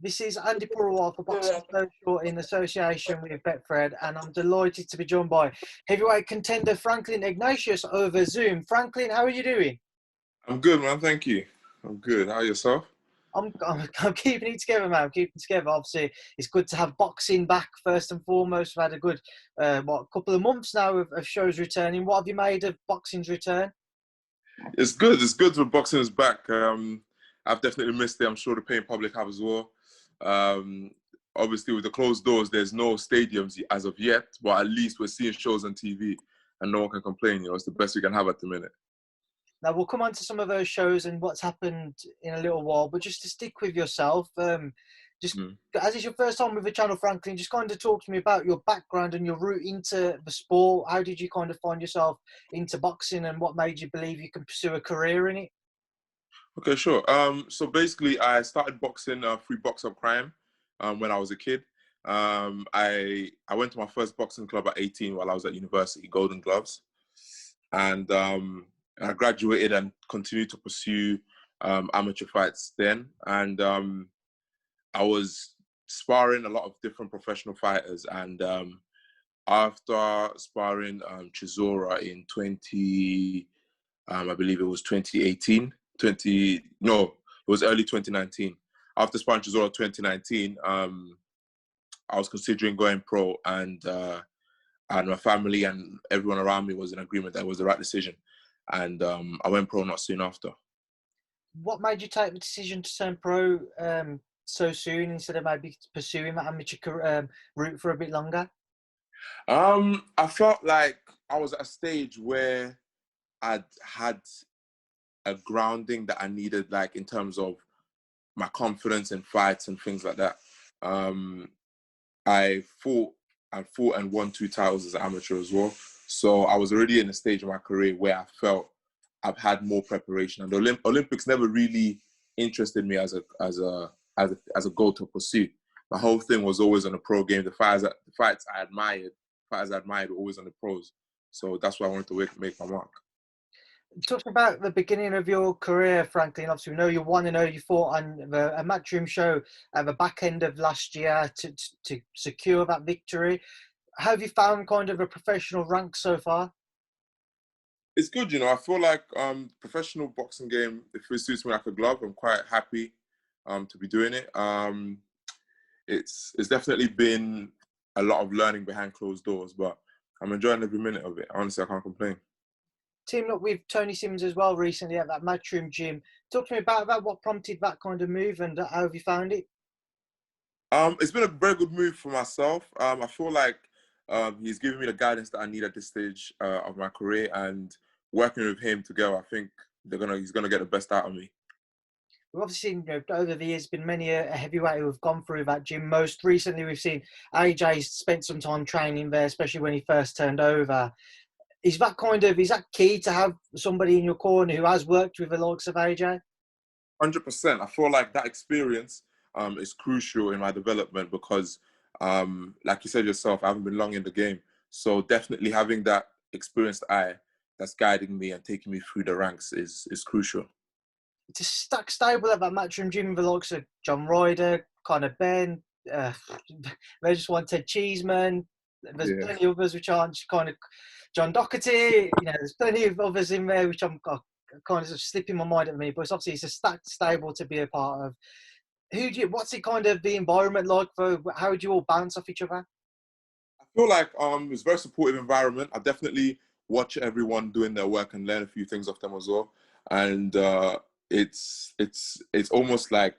This is Andy Purewal for Boxing Social in association with Betfred, and I'm delighted to be joined by heavyweight contender Franklin Ignatius over Zoom. Franklin, how are you doing? I'm good, man. Thank you. I'm good. How are yourself? I'm keeping it together, man. I'm keeping it together. Obviously, it's good to have boxing back first and foremost. We've had a good, couple of months now of shows returning. What have you made of boxing's return? It's good. It's good when boxing is back. I've definitely missed it. I'm sure the paying public have as well. Obviously, with the closed doors, there's no stadiums as of yet, but at least we're seeing shows on TV and no one can complain. You know, it's the best we can have at the minute. Now, we'll come on to some of those shows and what's happened in a little while, but just to stick with yourself, as it's your first time with the channel, Franklin, just kind of talk to me about your background and your route into the sport. How did you kind of find yourself into boxing and what made you believe you can pursue a career in it? Okay, sure. So basically, I started boxing through Box Up Crime when I was a kid. I went to my first boxing club at 18 while I was at university, Golden Gloves. And I graduated and continued to pursue amateur fights then. And I was sparring a lot of different professional fighters. And after sparring Chisora in I believe it was 2018, it was early 2019. After sparring Chisora 2019, I was considering going pro, and my family and everyone around me was in agreement that it was the right decision. And I went pro not soon after. What made you take the decision to turn pro so soon instead of maybe pursuing that amateur route for a bit longer? I felt like I was at a stage where I'd had a grounding that I needed, like in terms of my confidence in fights and things like that. I fought and won 2 titles as an amateur as well. So I was already in a stage of my career where I felt I've had more preparation, and the Olympics never really interested me as a goal to pursue. My whole thing was always on the pro game. The fights I admired were always on the pros. So that's why I wanted to make my mark. Talking about the beginning of your career, Franklin, obviously we know you 1-0. You fought on a Matchroom show at the back end of last year to secure that victory. How have you found kind of a professional rank so far? It's good, you know. I feel like professional boxing game, if it suits me like a glove, I'm quite happy to be doing it. It's definitely been a lot of learning behind closed doors, but I'm enjoying every minute of it. Honestly, I can't complain. Teamed up with Tony Simmons as well recently at that Matchroom gym. Talk to me about what prompted that kind of move and how have you found it? It's been a very good move for myself. I feel like he's given me the guidance that I need at this stage of my career, and working with him together, I think he's gonna get the best out of me. We've obviously seen, over the years, been many a heavyweight who have gone through that gym. Most recently, we've seen AJ spent some time training there, especially when he first turned over. Is that key to have somebody in your corner who has worked with the likes of AJ? 100%. I feel like that experience is crucial in my development because, like you said yourself, I haven't been long in the game. So definitely having that experienced eye that's guiding me and taking me through the ranks is crucial. It's a stack stable at that Matchroom gym with the likes of John Ryder, Conor Ben, they just wanted Cheeseman. There's plenty of others which aren't kind of John Doherty. There's plenty of others in there which I'm kind of slipping my mind at me. But obviously, it's a stacked stable to be a part of. What's it kind of the environment like? How would you all bounce off each other? I feel like it's a very supportive environment. I definitely watch everyone doing their work and learn a few things off them as well. And it's almost like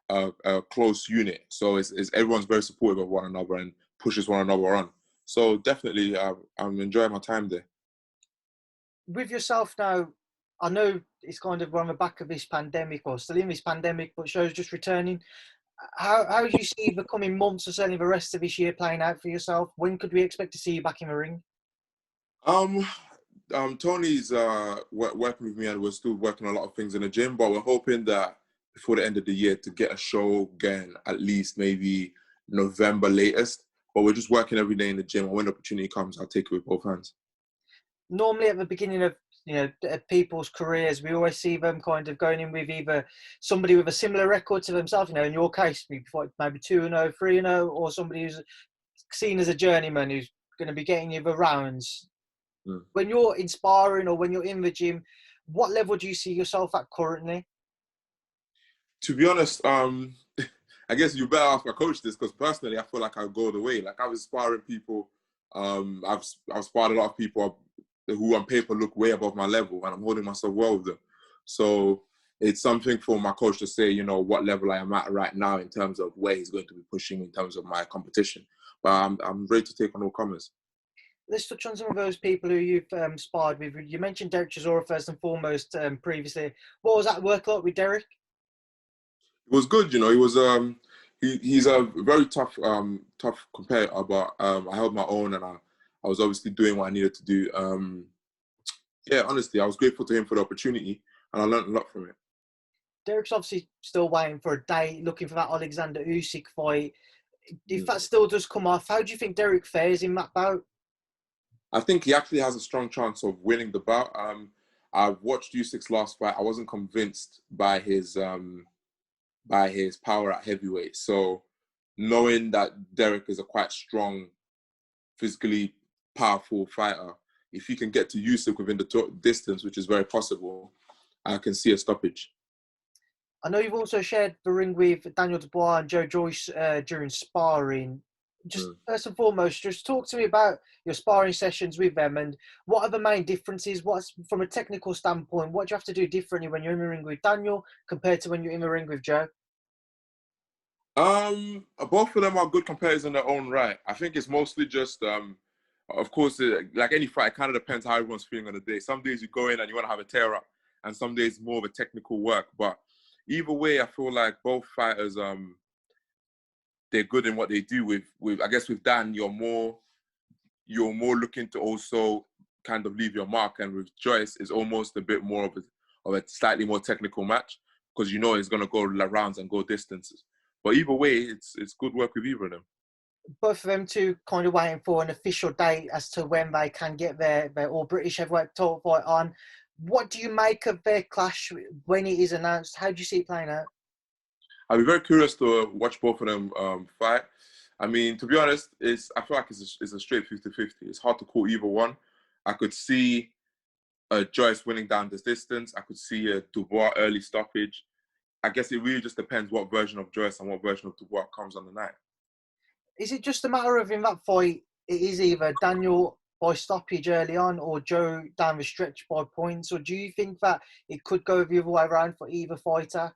a close unit. So it's everyone's very supportive of one another and pushes one another on. So definitely, I'm enjoying my time there. With yourself now, I know it's kind of on the back of this pandemic, or still in this pandemic, but shows just returning. How do you see the coming months or certainly the rest of this year playing out for yourself? When could we expect to see you back in the ring? Tony's working with me, and we're still working on a lot of things in the gym, but we're hoping that before the end of the year to get a show again, at least maybe November latest. But we're just working every day in the gym, and when the opportunity comes, I'll take it with both hands. Normally at the beginning of people's careers, we always see them kind of going in with either somebody with a similar record to themselves. In your case, maybe 2-0, 3-0, or somebody who's seen as a journeyman who's going to be getting you the rounds. When you're in sparring or when you're in the gym, what level do you see yourself at currently? To be honest, I guess you better ask my coach this, because personally, I feel like I go the way. Like, I was sparring people. I've sparred a lot of people who on paper look way above my level, and I'm holding myself well with them. So it's something for my coach to say, what level I am at right now in terms of where he's going to be pushing in terms of my competition. But I'm ready to take on all comers. Let's touch on some of those people who you've sparred with. You mentioned Derek Chisora first and foremost previously. What was that work like with Derek? It was good, He was he's a very tough competitor, but I held my own, and I was obviously doing what I needed to do. Honestly, I was grateful to him for the opportunity, and I learned a lot from it. Derek's obviously still waiting for a date, looking for that Alexander Usyk fight. If that still does come off, how do you think Derek fares in that bout? I think he actually has a strong chance of winning the bout. I've watched Usyk's last fight. I wasn't convinced by his power at heavyweight. So knowing that Derek is a quite strong, physically powerful fighter, if he can get to Usyk within the distance, which is very possible, I can see a stoppage. I know you've also shared the ring with Daniel Dubois and Joe-Joyce during sparring. Just first and foremost, just talk to me about your sparring sessions with them, and what are the main differences? What's, from a technical standpoint, what do you have to do differently when you're in the ring with Daniel compared to when you're in the ring with Joe? Both of them are good competitors in their own right. I think it's mostly just, of course, like any fight, it kind of depends how everyone's feeling on the day. Some days you go in and you want to have a tear up, and some days more of a technical work. But either way, I feel like both fighters, they're good in what they do. With I guess with Dan, you're more looking to also kind of leave your mark, and with Joyce, it's almost a bit more of a slightly more technical match, because it's going to go rounds and go distances. But either way, it's good work with either of them. Both of them two kind of waiting for an official date as to when they can get their All British heavyweight title fight on. What do you make of their clash when it is announced? How do you see it playing out? I'd be very curious to watch both of them fight. I mean, to be honest, I feel like it's a straight 50-50. It's hard to call either one. I could see Joyce winning down this distance. I could see a Dubois early stoppage. I guess it really just depends what version of Joyce and what version of Dubois comes on the night. Is it just a matter of, in that fight, it is either Daniel by stoppage early on or Joe down the stretch by points? Or do you think that it could go the other way around for either fighter?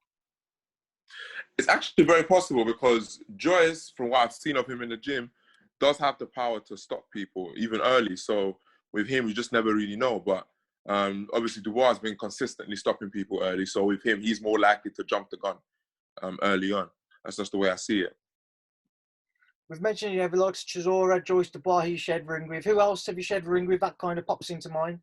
It's actually very possible, because Joyce, from what I've seen of him in the gym, does have the power to stop people even early. So with him, you just never really know. But obviously, Dubois has been consistently stopping people early. So with him, he's more likely to jump the gun early on. That's just the way I see it. We've mentioned, the likes of Chisora, Joyce, Dubois, who you shared the ring with. Who else have you shared the ring with that kind of pops into mind?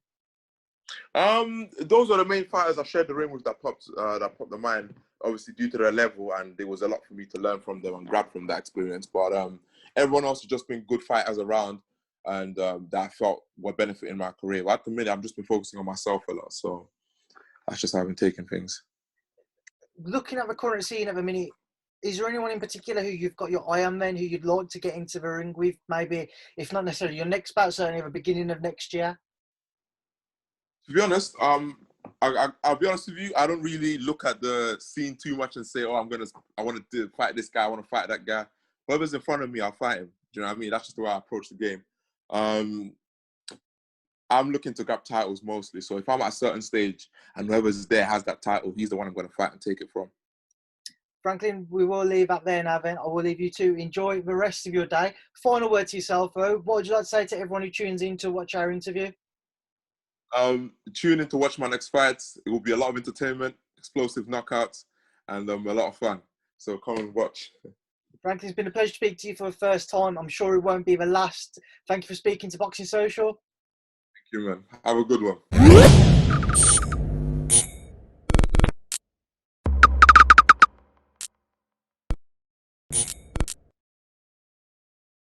Those are the main fighters I shared the ring with that popped the mind, obviously due to their level, and there was a lot for me to learn from them and grab from that experience. But everyone else has just been good fighters around, and that I felt were benefiting my career. But at the minute, I've just been focusing on myself a lot, so that's just how I've been taking things. Looking at the current scene at the minute, is there anyone in particular who you've got your eye on then, who you'd like to get into the ring with? Maybe, if not necessarily your next bout, certainly the beginning of next year? To be honest, I'll be honest with you, I don't really look at the scene too much and say, I want to fight this guy, I want to fight that guy. Whoever's in front of me, I'll fight him. Do you know what I mean? That's just the way I approach the game. I'm looking to grab titles mostly. So if I'm at a certain stage and whoever's there has that title, he's the one I'm going to fight and take it from. Franklin, we will leave that there now then. I will leave you to enjoy the rest of your day. Final word to yourself, though. What would you like to say to everyone who tunes in to watch our interview? Tune in to watch my next fights. It will be a lot of entertainment, explosive knockouts, and a lot of fun. So come and watch. Franklin, it's been a pleasure to speak to you for the first time. I'm sure it won't be the last. Thank you for speaking to Boxing Social. Thank you, man. Have a good one.